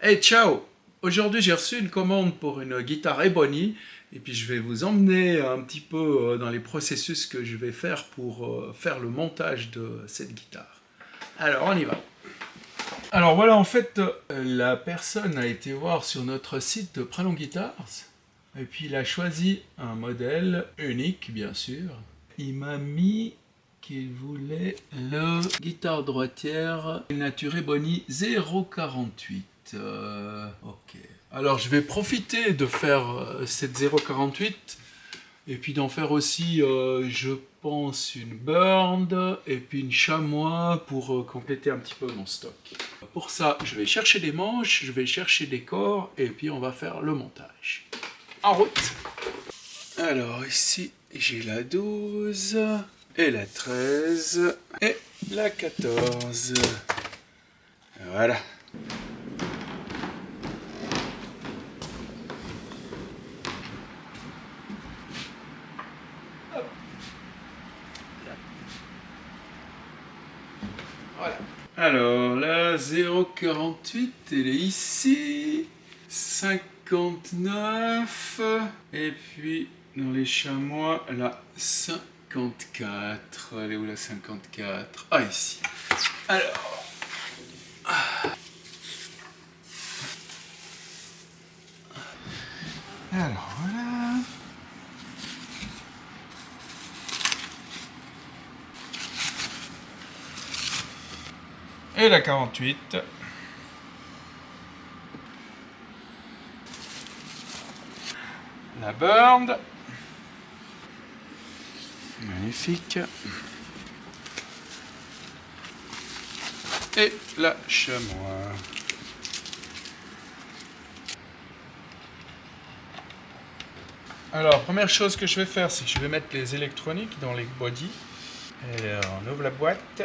Hey, ciao! Aujourd'hui, j'ai reçu une commande pour une guitare Ebony et puis je vais vous emmener un petit peu dans les processus que je vais faire pour faire le montage de cette guitare. Alors, on y va. Alors voilà, en fait, la personne a été voir sur notre site de Pralong Guitars et puis il a choisi un modèle unique, bien sûr. Il m'a mis qu'il voulait le guitare droitière Nature Ebony 048. Ok. Alors je vais profiter de faire cette 048 et puis d'en faire aussi, je pense, une Burned et puis une Chamois pour compléter un petit peu mon stock. Pour ça, je vais chercher des manches, je vais chercher des corps et puis on va faire le montage. En route! Alors ici, j'ai la 12 et la 13 et la 14. Voilà. Voilà. Alors la 048, elle est ici. 59. Et puis dans les chamois, la 54. Elle est où la 54? Ah, ici. Alors. Alors voilà. Et la 48. La Burned. Magnifique. Et la Chamois. Alors, première chose que je vais faire, c'est que je vais mettre les électroniques dans les bodies. Et on ouvre la boîte.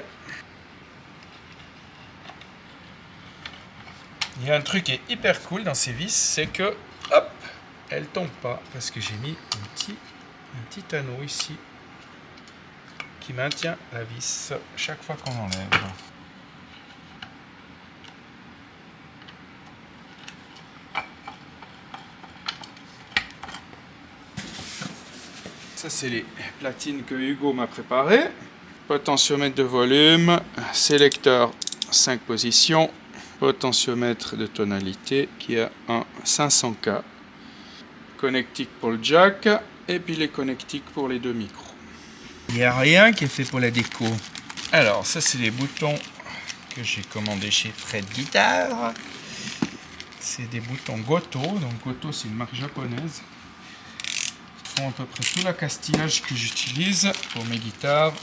Il y a un truc qui est hyper cool dans ces vis, c'est que, hop, elles ne tombent pas. Parce que j'ai mis un petit anneau ici qui maintient la vis chaque fois qu'on enlève. Ça, c'est les platines que Hugo m'a préparées. Potentiomètre de volume, sélecteur 5 positions, potentiomètre de tonalité qui a un 500K, connectique pour le jack et puis les connectiques pour les deux micros. Il n'y a rien qui est fait pour la déco. Alors, ça, c'est les boutons que j'ai commandés chez Fred Guitar. C'est des boutons Goto. Donc, Goto, c'est une marque japonaise. Ils font à peu près tout l'accastillage que j'utilise pour mes guitares,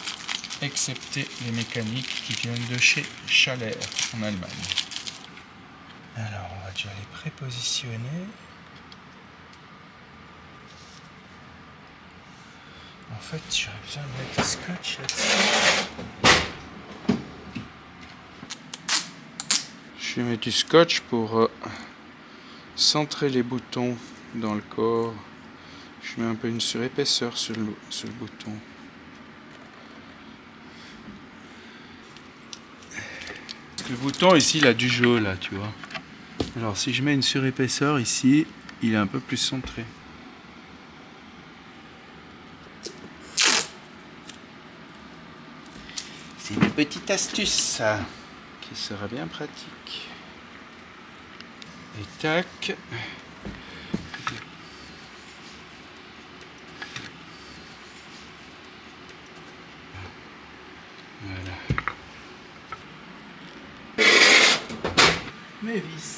excepté les mécaniques qui viennent de chez Schaller en Allemagne. Alors, on va déjà les prépositionner. En fait, j'aurais besoin de mettre du scotch là-dessus. Je vais mettre du scotch pour centrer les boutons dans le corps. Je mets un peu une surépaisseur sur le bouton. Le bouton ici, il a du jaune là, tu vois. Alors si je mets une surépaisseur ici, il est un peu plus centré. C'est une petite astuce ça, qui sera bien pratique. Et tac. Voilà. Mes vis.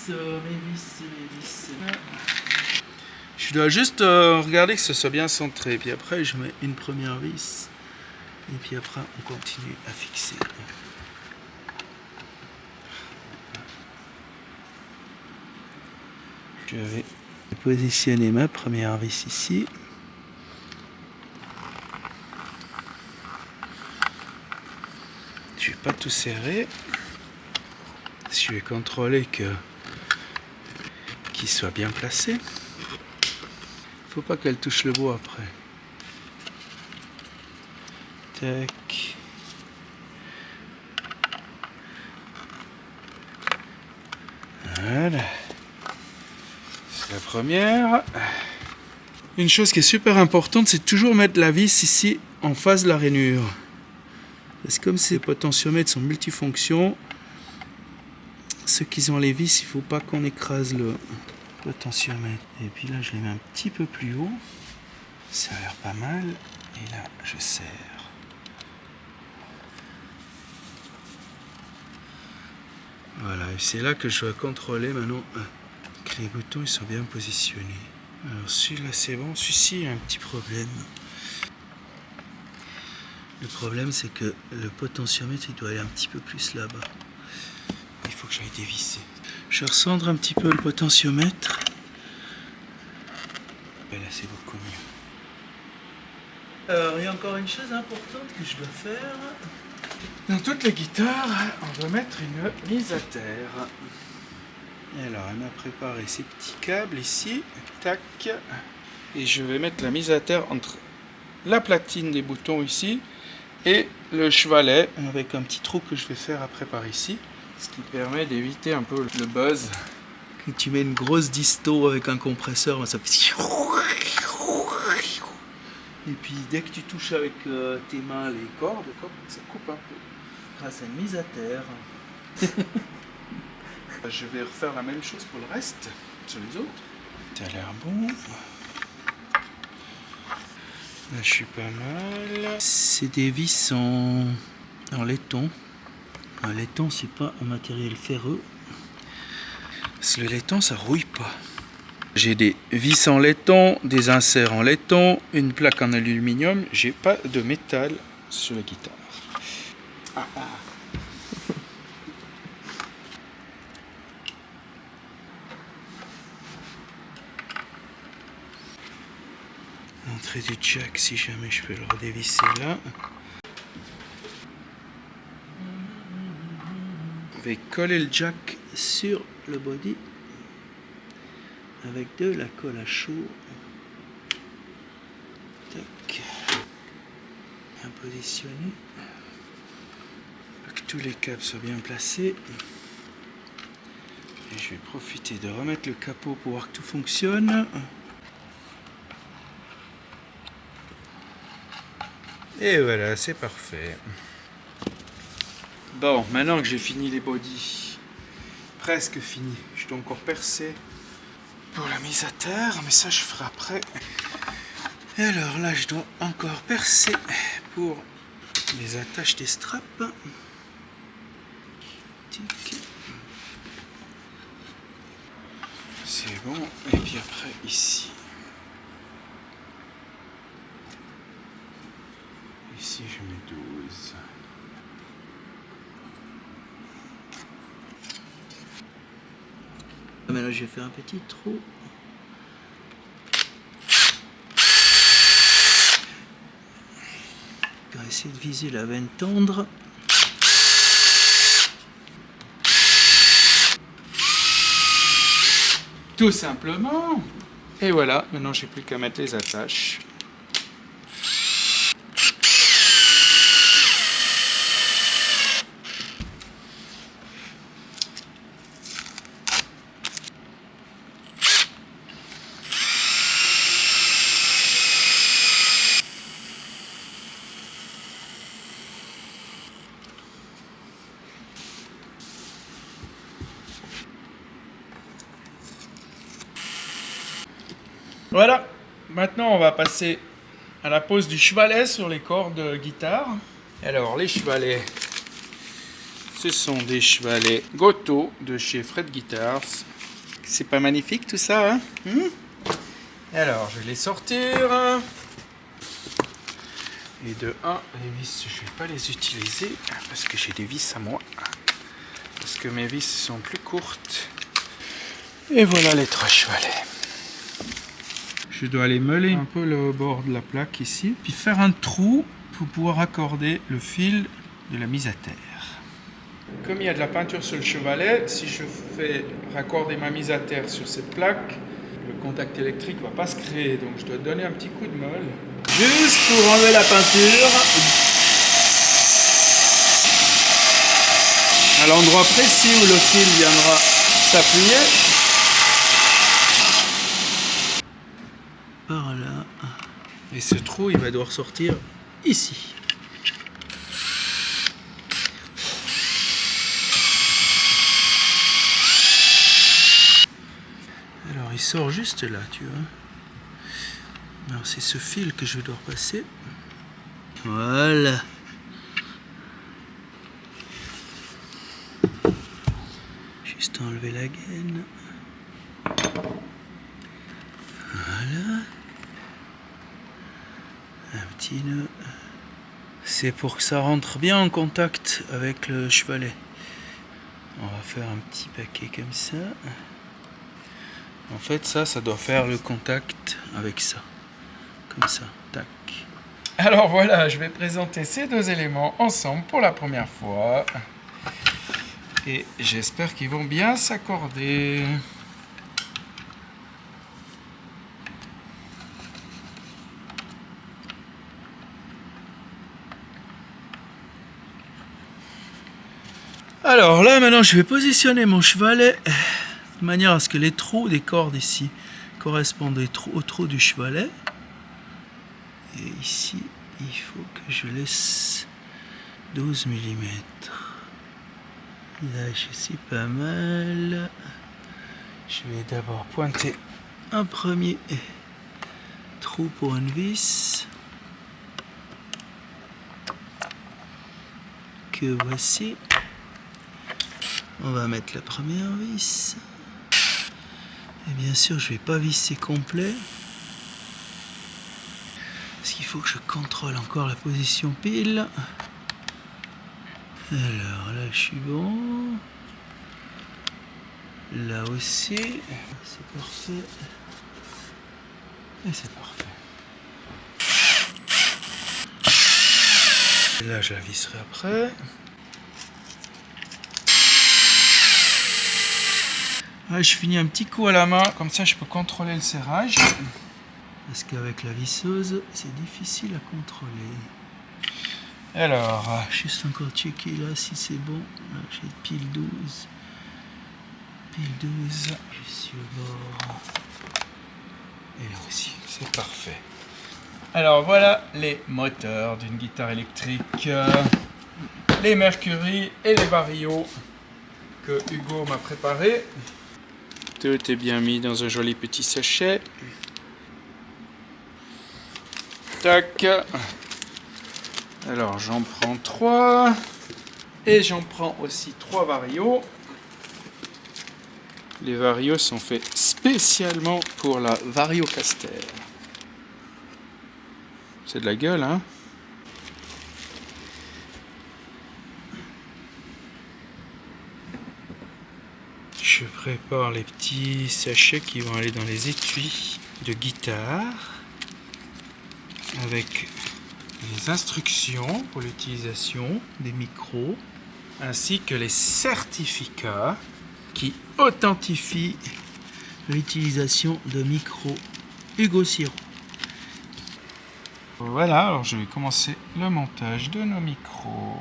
Je dois juste regarder que ce soit bien centré. Puis après, je mets une première vis. Et puis après, on continue à fixer. Je vais positionner ma première vis ici. Je vais pas tout serrer. Je vais contrôler qu'il soit bien placé. Faut pas qu'elle touche le bois après. Tac. Voilà. La première. Une chose qui est super importante, c'est de toujours mettre la vis ici en face de la rainure. Parce que comme ces potentiomètres sont multifonctions, ceux qui ont les vis, il ne faut pas qu'on écrase le potentiomètre. Et puis là, je les mets un petit peu plus haut. Ça a l'air pas mal. Et là, je serre. Voilà, et c'est là que je dois contrôler maintenant que les boutons ils sont bien positionnés. Alors celui-là c'est bon, celui-ci il a un petit problème. Le problème c'est que le potentiomètre il doit aller un petit peu plus là-bas. Il faut que j'aille dévisser. Je recentre un petit peu le potentiomètre. Et là c'est beaucoup mieux. Alors il y a encore une chose importante que je dois faire. Dans toutes les guitares, on doit mettre une mise à terre. Et alors, elle m'a préparé ces petits câbles ici. Tac. Et je vais mettre la mise à terre entre la platine des boutons ici et le chevalet avec un petit trou que je vais faire après par ici. Ce qui permet d'éviter un peu le buzz. Quand tu mets une grosse disto avec un compresseur, ça fait... Et puis dès que tu touches avec tes mains les cordes, ça coupe un peu. Grâce à une mise à terre. Je vais refaire la même chose pour le reste, sur les autres. Ça a l'air bon. Là je suis pas mal. C'est des vis en laiton. Un laiton c'est pas un matériel ferreux. Parce que le laiton ça rouille pas. J'ai des vis en laiton, des inserts en laiton, une plaque en aluminium. J'ai pas de métal sur la guitare. L'entrée du jack, si jamais je peux le redévisser là. Je vais coller le jack sur le body avec de la colle à chaud. Tac. Bien positionné. Pour que tous les câbles soient bien placés. Et je vais profiter de remettre le capot pour voir que tout fonctionne. Et voilà, c'est parfait. Bon, maintenant que j'ai fini les bodies, presque fini, je dois encore percer pour la mise à terre, mais ça je ferai après. Et alors là, je dois encore percer pour les attaches des straps. Tic. C'est bon, et puis après ici. Ici je mets 12. Maintenant j'ai fait un petit trou. On va essayer de viser la veine tendre. Tout simplement. Et voilà, maintenant j'ai plus qu'à mettre les attaches. Voilà, maintenant on va passer à la pose du chevalet sur les cordes guitare. Alors les chevalets, ce sont des chevalets Gotoh de chez Fred Guitars. C'est pas magnifique tout ça, hein? Alors je vais les sortir. Et de 1, les vis, je vais pas les utiliser parce que j'ai des vis à moi. Parce que mes vis sont plus courtes. Et voilà les 3 chevalets. Je dois aller meuler un peu le bord de la plaque ici, puis faire un trou pour pouvoir raccorder le fil de la mise à terre. Comme il y a de la peinture sur le chevalet, si je fais raccorder ma mise à terre sur cette plaque, le contact électrique ne va pas se créer, donc je dois donner un petit coup de meule. Juste pour enlever la peinture, à l'endroit précis où le fil viendra s'appuyer. par là. Et ce trou, il va devoir sortir ici. Alors il sort juste là, tu vois. Alors c'est ce fil que je dois passer. Voilà. Juste enlever la gaine. Voilà. Un petit nœud. C'est pour que ça rentre bien en contact avec le chevalet. On va faire un petit paquet comme ça. En fait, ça doit faire le contact avec ça. Comme ça, tac. Alors voilà, je vais présenter ces deux éléments ensemble pour la première fois. Et j'espère qu'ils vont bien s'accorder. Alors là, maintenant, je vais positionner mon chevalet de manière à ce que les trous des cordes ici correspondent aux trous du chevalet. Et ici, il faut que je laisse 12 mm. Là, je suis pas mal. Je vais d'abord pointer un premier trou pour une vis. Que voici. On va mettre la première vis. Et bien sûr, je ne vais pas visser complet. Parce qu'il faut que je contrôle encore la position pile. Alors là, je suis bon. Là aussi. C'est parfait. Et c'est parfait. Et là, je la visserai après. Là, je finis un petit coup à la main, comme ça je peux contrôler le serrage. Parce qu'avec la visseuse, c'est difficile à contrôler. Alors, juste encore checker là si c'est bon. Là, j'ai pile 12. Pile 12. Je suis au bord. Et là aussi, c'est parfait. Alors voilà les moteurs d'une guitare électrique. Les Mercury et les Vario que Hugo m'a préparé. Tout est bien mis dans un joli petit sachet. Tac. Alors j'en prends 3. Et j'en prends aussi 3 Vario. Les Vario sont faits spécialement pour la Variocaster. C'est de la gueule, hein? Je prépare les petits sachets qui vont aller dans les étuis de guitare avec les instructions pour l'utilisation des micros ainsi que les certificats qui authentifient l'utilisation de micros Hugo Siro. Voilà, alors je vais commencer le montage de nos micros.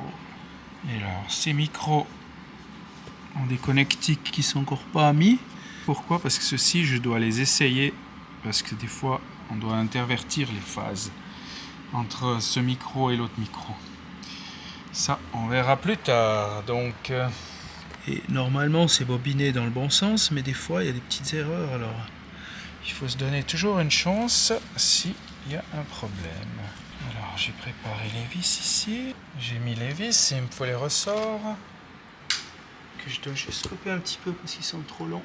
Et alors ces micros ont des connectiques qui sont encore pas mis. Pourquoi? Parce que ceux-ci, je dois les essayer. Parce que des fois, on doit intervertir les phases entre ce micro et l'autre micro. Ça, on verra plus tard. Donc, et normalement, c'est bobiné dans le bon sens, mais des fois, il y a des petites erreurs. Alors, il faut se donner toujours une chance s'il y a un problème. Alors, j'ai préparé les vis ici. J'ai mis les vis, il me faut les ressorts. Que je dois juste couper un petit peu parce qu'ils sont trop longs.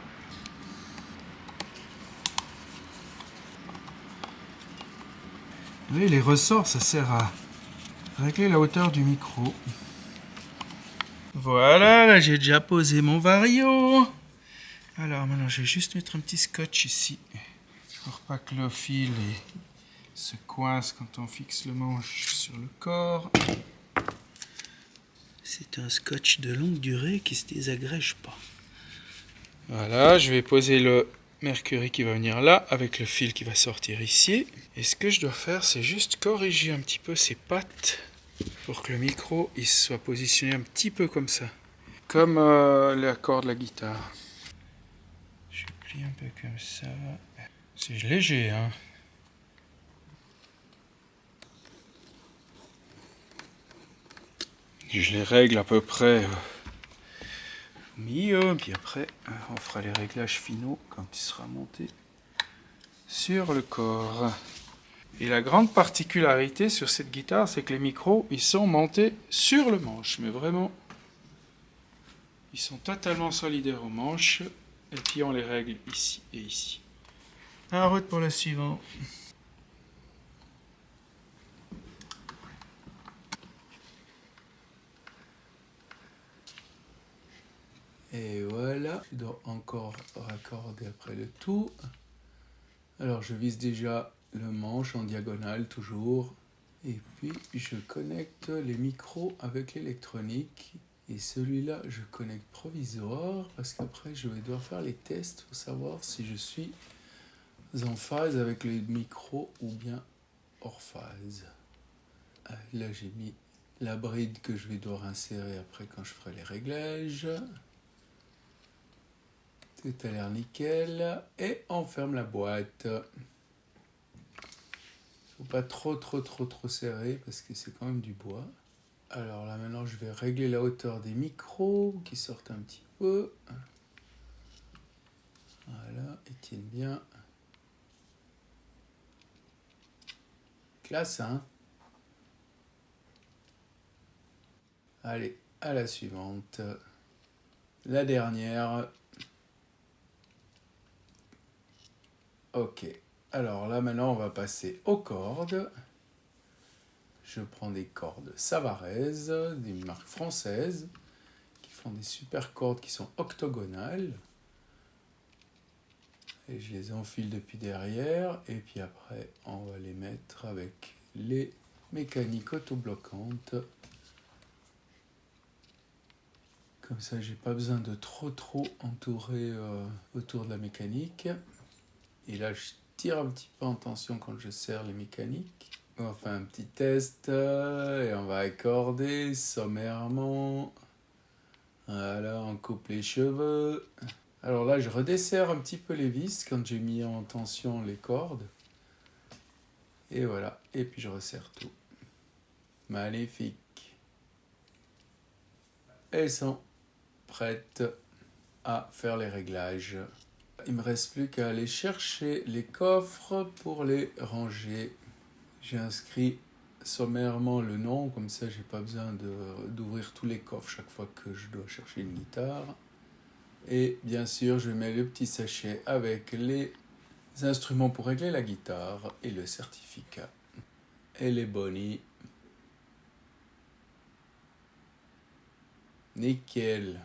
Vous voyez, les ressorts, ça sert à régler la hauteur du micro. Voilà, là j'ai déjà posé mon Vario. Alors maintenant, je vais juste mettre un petit scotch ici pour pas que le fil se coince quand on fixe le manche sur le corps. C'est un scotch de longue durée qui se désagrège pas. Voilà, je vais poser le Mercury qui va venir là avec le fil qui va sortir ici. Et ce que je dois faire, c'est juste corriger un petit peu ces pattes pour que le micro il soit positionné un petit peu comme ça. Comme les accords de la guitare. Je plie un peu comme ça. C'est léger, hein. Je les règle à peu près au milieu, puis après on fera les réglages finaux quand il sera monté sur le corps. Et la grande particularité sur cette guitare, c'est que les micros, ils sont montés sur le manche, mais vraiment, ils sont totalement solidaires au manche, et puis on les règle ici et ici. En route pour le suivant. Et voilà, je dois encore raccorder après le tout. Alors je vise déjà le manche en diagonale toujours. Et puis je connecte les micros avec l'électronique. Et celui-là, je connecte provisoire parce qu'après je vais devoir faire les tests pour savoir si je suis en phase avec les micros ou bien hors phase. Là j'ai mis la bride que je vais devoir insérer après quand je ferai les réglages. Tout a l'air nickel. Et on ferme la boîte. Faut pas trop serrer parce que c'est quand même du bois. Alors là maintenant je vais régler la hauteur des micros qui sortent un petit peu. Voilà, ils tiennent bien. Classe, hein? Allez, à la suivante. La dernière. Ok. Alors là maintenant on va passer aux cordes. Je prends des cordes Savarez, des marques françaises, qui font des super cordes qui sont octogonales. Et je les enfile depuis derrière. Et puis après, on va les mettre avec les mécaniques autobloquantes. Comme ça, j'ai pas besoin de trop entourer autour de la mécanique. Et là, je tire un petit peu en tension quand je serre les mécaniques. On va faire un petit test et on va accorder sommairement. Voilà, on coupe les cheveux. Alors là, je redesserre un petit peu les vis quand j'ai mis en tension les cordes. Et voilà, et puis je resserre tout. Magnifique. Elles sont prêtes à faire les réglages. Il me reste plus qu'à aller chercher les coffres pour les ranger. J'ai inscrit sommairement le nom, comme ça j'ai pas besoin d'ouvrir tous les coffres chaque fois que je dois chercher une guitare. Et bien sûr, je mets le petit sachet avec les instruments pour régler la guitare et le certificat. Et les bonnies. Nickel.